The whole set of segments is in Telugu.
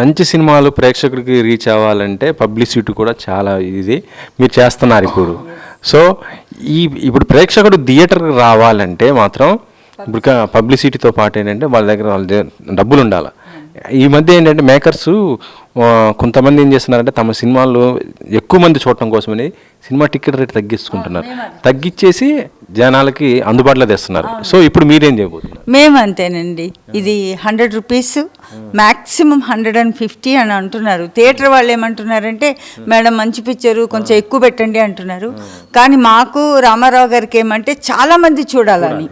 మంచి సినిమాలు ప్రేక్షకుడికి రీచ్ అవ్వాలంటే పబ్లిసిటీ కూడా చాలా ఇది మీరు చేస్తున్నారు ఇప్పుడు. సో ఇప్పుడు ప్రేక్షకుడు థియేటర్కి రావాలంటే మాత్రం ఇప్పుడు పబ్లిసిటీతో పాటు ఏంటంటే వాళ్ళ దగ్గర డబ్బులు ఉండాలి. ఈ మధ్య ఏంటంటే మేకర్స్ కొంతమంది ఏం చేస్తున్నారంటే తమ సినిమాలు ఎక్కువ మంది చూడటం కోసమని సినిమా టికెట్ రేట్ తగ్గించుకుంటున్నారు, తగ్గించేసి జనాలకి అందుబాటులో తెస్తున్నారు. సో ఇప్పుడు మీరేం చేయబోతున్నారు? మేము అంతేనండి, ఇది 100 రూపీస్ మ్యాక్సిమం 150 అని అంటున్నారు. థియేటర్ వాళ్ళు ఏమంటున్నారంటే మేడం మంచి పిక్చరు కొంచెం ఎక్కువ పెట్టండి అంటున్నారు. కానీ మాకు రామారావు గారికి ఏమంటే చాలామంది చూడాలని,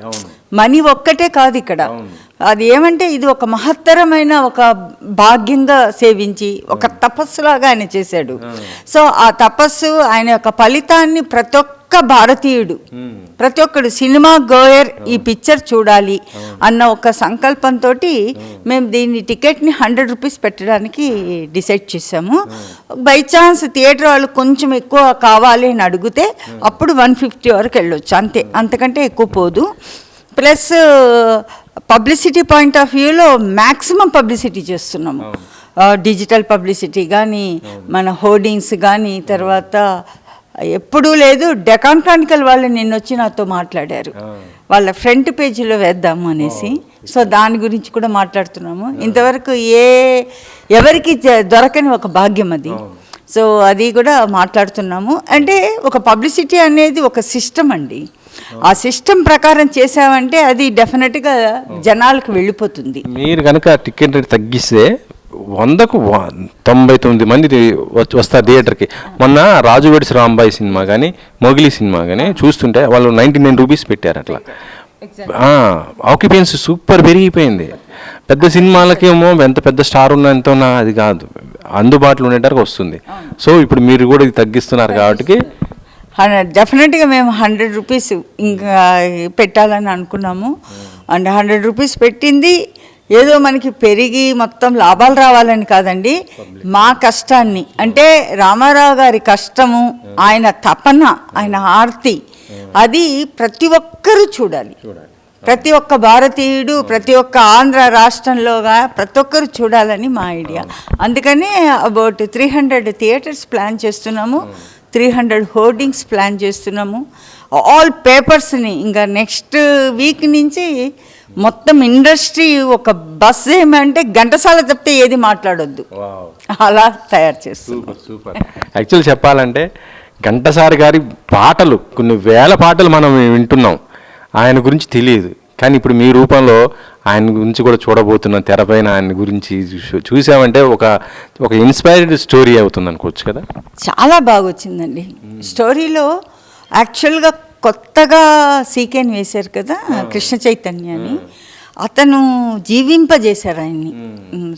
మనీ ఒక్కటే కాదు ఇక్కడ. అది ఏమంటే ఇది ఒక మహత్తరమైన ఒక భాగ్యంగా సేవించి ఒక తపస్సులాగా ఆయన చేశాడు. సో ఆ తపస్సు ఆయన యొక్క ఫలితాన్ని ప్రతి ఒక్క భారతీయుడు, ప్రతి ఒక్కడు సినిమా గోయర్ ఈ పిక్చర్ చూడాలి అన్న ఒక సంకల్పంతో మేము దీన్ని టికెట్ని 100 రూపీస్ పెట్టడానికి డిసైడ్ చేసాము. బై ఛాన్స్ థియేటర్ వాళ్ళు కొంచెం ఎక్కువ కావాలి అని అడిగితే అప్పుడు 150 వరకు వెళ్ళొచ్చు, అంతే, అంతకంటే ఎక్కువ పోదు. ప్లస్ పబ్లిసిటీ పాయింట్ ఆఫ్ వ్యూలో మ్యాక్సిమం పబ్లిసిటీ చేస్తున్నాము. డిజిటల్ పబ్లిసిటీ కానీ, మన హోర్డింగ్స్ కానీ, తర్వాత ఎప్పుడూ లేదు డెకాన్ క్రానికల్ వాళ్ళు నిన్నొచ్చి నాతో మాట్లాడారు, వాళ్ళ ఫ్రంట్ పేజీలో వేద్దాము అనేసి. సో దాని గురించి కూడా మాట్లాడుతున్నాము. ఇంతవరకు ఎవరికి దొరకని ఒక భాగ్యం అది. సో అది కూడా మాట్లాడుతున్నాము. అంటే ఒక పబ్లిసిటీ అనేది ఒక సిస్టమ్ అండి, ఆ సిస్టమ్ ప్రకారం చేసామంటే అది డెఫినెట్గా జనాలకు వెళ్ళిపోతుంది. మీరు కనుక టికెట్ రేట్ తగ్గిస్తే 100కు 99 మంది వస్తారు థియేటర్కి. మొన్న రాజు వెడ్స్ రాంబాయి సినిమా కానీ మొగిలి సినిమా కానీ చూస్తుంటే వాళ్ళు 99 రూపీస్ పెట్టారు. అట్లా ఆక్యుపెన్సీ సూపర్ పెరిగిపోయింది. పెద్ద సినిమాలకేమో ఎంత పెద్ద స్టార్ ఉన్న ఎంతో అది కాదు, అందుబాటులో ఉండేటరకు వస్తుంది. సో ఇప్పుడు మీరు కూడా ఇది తగ్గిస్తున్నారు కాబట్టి డెఫినెట్గా మేము 100 రూపీస్ ఇంకా పెట్టాలని అనుకున్నాము. అండ్ 100 రూపీస్ పెట్టింది ఏదో మనకి పెరిగి మొత్తం లాభాలు రావాలని కాదండి, మా కష్టాన్ని, అంటే రామారావు గారి కష్టము, ఆయన తపన, ఆయన ఆర్తి, అది ప్రతి ఒక్కరూ చూడాలి. ప్రతి ఒక్క భారతీయుడు, ప్రతి ఒక్క ఆంధ్ర రాష్ట్రంలోగా ప్రతి ఒక్కరు చూడాలని మా ఐడియా. అందుకనే అబౌట్ 300 థియేటర్స్ ప్లాన్ చేస్తున్నాము, 300 హోర్డింగ్స్ ప్లాన్ చేస్తున్నాము. ఆల్ పేపర్స్ని ఇంకా నెక్స్ట్ వీక్ నుంచి మొత్తం ఇండస్ట్రీ ఒక బస్ ఏమంటే ఘంటసాల తప్పితే ఏది మాట్లాడొద్దు అలా తయారు చేస్తున్నాం. సూపర్. యాక్చువల్ చెప్పాలంటే ఘంటసాల గారి పాటలు కొన్ని వేల పాటలు మనం వింటున్నాం, ఆయన గురించి తెలియదు. కానీ ఇప్పుడు మీ రూపంలో ఆయన గురించి కూడా చూడబోతున్నాం తెరపైన. ఆయన గురించి చూసామంటే ఒక ఇన్స్పైర్డ్ స్టోరీ అవుతుంది అనుకోవచ్చు కదా. చాలా బాగా వచ్చిందండి స్టోరీలో. యాక్చువల్గా కొత్తగా సీకేని వేశారు కదా కృష్ణ చైతన్యాన్ని, అతను జీవింపజేశారు ఆయన్ని.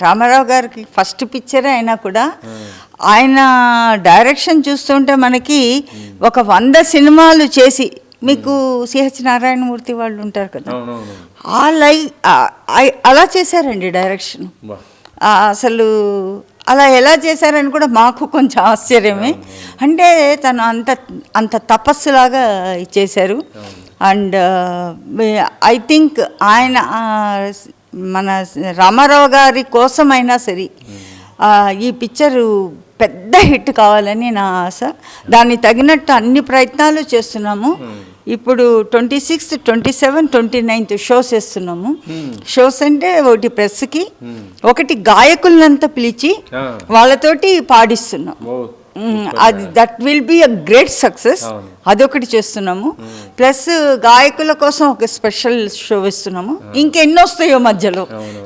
రామారావు గారికి ఫస్ట్ పిక్చరే అయినా కూడా ఆయన డైరెక్షన్ చూస్తుంటే మనకి ఒక 100 సినిమాలు చేసి, మీకు సిహెచ్ నారాయణమూర్తి వాళ్ళు ఉంటారు కదా, అలా చేశారండి డైరెక్షన్. అసలు అలా ఎలా చేశారని కూడా మాకు కొంచెం ఆశ్చర్యమే. అంటే తను అంత తపస్సులాగా చేశారు. అండ్ ఐ థింక్ ఆయన మన రామారావు గారి కోసమైనా సరే ఈ పిక్చరు పెద్ద హిట్ కావాలని నా ఆశ. దాన్ని తగినట్టు అన్ని ప్రయత్నాలు చేస్తున్నాము. ఇప్పుడు 26th, 27th, 29th షోస్ వేస్తున్నాము. షోస్ అంటే ఒకటి ప్రెస్కి, ఒకటి గాయకులంతా పిలిచి వాళ్ళతోటి పాడిస్తున్నాం. అది that will be a great success. అదొకటి చేస్తున్నాము. ప్లస్ గాయకుల కోసం ఒక స్పెషల్ షో వేస్తున్నాము. ఇంకెన్నో వస్తాయో మధ్యలో.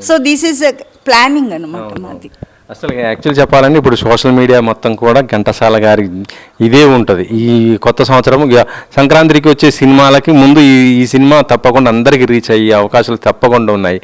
సో దిస్ ఈజ్ ప్లానింగ్ అనమాట మాది. అసలు యాక్చువల్ చెప్పాలంటే ఇప్పుడు సోషల్ మీడియా మొత్తం కూడా ఘంటసాల గారి ఇదే ఉంటుంది. ఈ కొత్త సంవత్సరం సంక్రాంతికి వచ్చే సినిమాలకి ముందు ఈ సినిమా తప్పకుండా అందరికీ రీచ్ అయ్యే అవకాశాలు తప్పకుండా ఉన్నాయి.